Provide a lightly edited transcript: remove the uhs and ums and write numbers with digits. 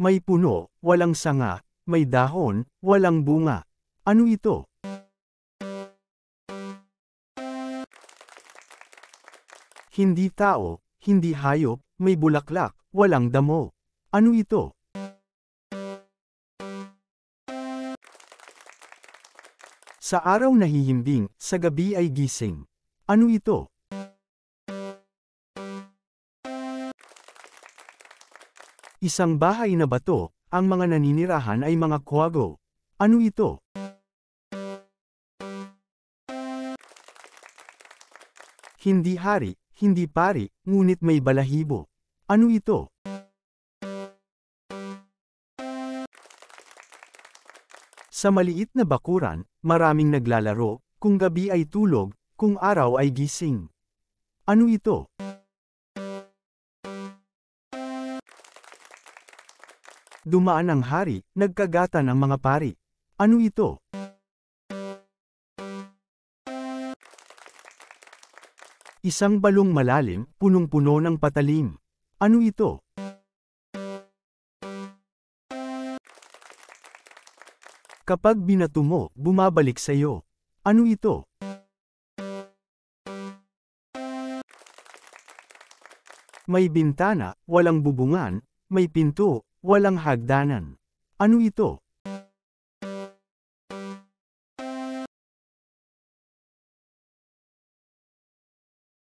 May puno, walang sanga, may dahon, walang bunga. Ano ito? Hindi tao, hindi hayop, may bulaklak, walang damo. Ano ito? Sa araw nahihimbing, sa gabi ay gising. Ano ito? Isang bahay na bato, ang mga naninirahan ay mga kwago. Ano ito? Hindi hari, hindi pari, ngunit may balahibo. Ano ito? Sa maliit na bakuran, maraming naglalaro, kung gabi ay tulog, kung araw ay gising. Ano ito? Dumaan ang hari, nagkagatan ang mga pari. Ano ito? Isang balong malalim, punong-puno ng patalim. Ano ito? Kapag binato mo, bumabalik sa iyo. Ano ito? May bintana, walang bubungan, may pinto, walang hagdanan. Ano ito?